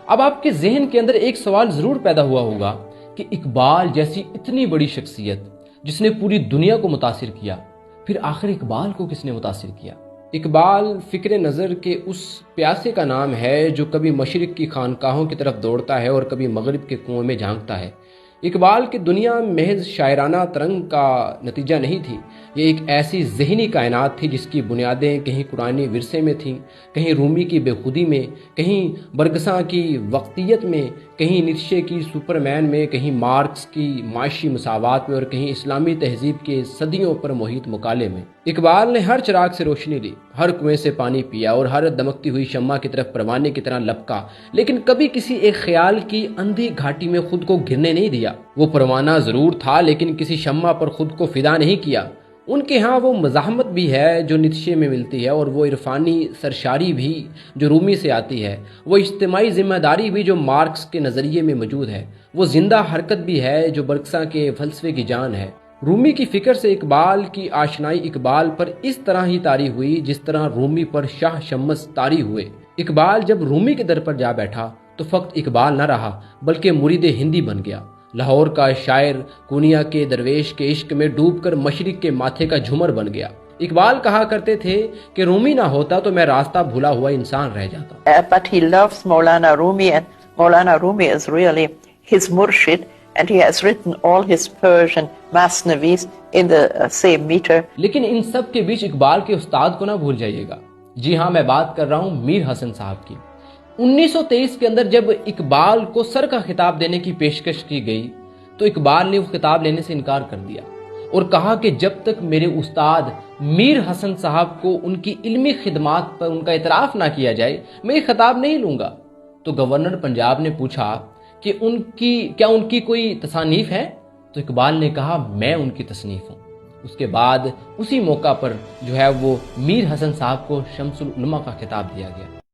اب آپ کے ذہن کے اندر ایک سوال ضرور پیدا ہوا ہوگا کہ اقبال جیسی اتنی بڑی شخصیت جس نے پوری دنیا کو متاثر کیا، پھر آخر اقبال کو کس نے متاثر کیا؟ اقبال فکر نظر کے اس پیاسے کا نام ہے جو کبھی مشرق کی خانقاہوں کی طرف دوڑتا ہے اور کبھی مغرب کے کنویں میں جھانکتا ہے۔ اقبال کی دنیا محض شاعرانہ ترنگ کا نتیجہ نہیں تھی، یہ ایک ایسی ذہنی کائنات تھی جس کی بنیادیں کہیں قرآنی ورثے میں تھیں، کہیں رومی کی بے خودی میں، کہیں برگساں کی وقتیت میں، کہیں نیتشے کی سپرمین میں، کہیں مارکس کی معاشی مساوات میں، اور کہیں اسلامی تہذیب کے صدیوں پر محیط مکالے میں۔ اقبال نے ہر چراغ سے روشنی لی، ہر کنویں سے پانی پیا اور ہر دمکتی ہوئی شمع کی طرف پروانے کی طرح لپکا، لیکن کبھی کسی ایک خیال کی اندھی گھاٹی میں خود کو گرنے نہیں دیا۔ وہ پروانہ ضرور تھا لیکن کسی شمع پر خود کو فدا نہیں کیا۔ ان کے ہاں وہ مزاحمت بھی ہے جو نیتشے میں ملتی ہے، اور وہ عرفانی سرشاری بھی جو رومی سے آتی ہے، وہ اجتماعی ذمہ داری بھی جو مارکس کے نظریے میں موجود ہے، وہ زندہ حرکت بھی ہے جو برگساں کے فلسفے کی جان ہے۔ رومی کی فکر سے اقبال کی آشنائی اقبال پر اس طرح ہی طاری ہوئی جس طرح رومی پر شاہ شمس طاری ہوئے۔ اقبال جب رومی کے در پر جا بیٹھا تو فقط اقبال نہ رہا بلکہ مرید ہندی بن گیا۔ لاہور کا شاعر کونیا کے درویش کے عشق میں ڈوب کر مشرق کے ماتھے کا جھومر بن گیا۔ اقبال کہا کرتے تھے کہ رومی نہ ہوتا تو میں راستہ بھولا ہوا انسان رہ جاتا۔ But he loves Maulana Rumi, and Maulana Rumi is really his murshid, and he has written all his Persian masnavis in the same meter. لیکن ان سب کے بیچ اقبال کے استاد کو نہ بھول جائیے گا۔ جی ہاں، میں بات کر رہا ہوں میر حسن صاحب کی۔ 1923 کے اندر جب اقبال کو سر کا خطاب دینے کی پیشکش کی گئی تو اقبال نے وہ خطاب لینے سے انکار کر دیا اور کہا کہ جب تک میرے استاد میر حسن صاحب کو ان کی علمی خدمات پر ان کا اعتراف نہ کیا جائے میں یہ خطاب نہیں لوں گا۔ تو گورنر پنجاب نے پوچھا کہ کیا ان کی کوئی تصانیف ہے؟ تو اقبال نے کہا میں ان کی تصنیف ہوں۔ اس کے بعد اسی موقع پر جو ہے وہ میر حسن صاحب کو شمس العلماء کا خطاب دیا گیا۔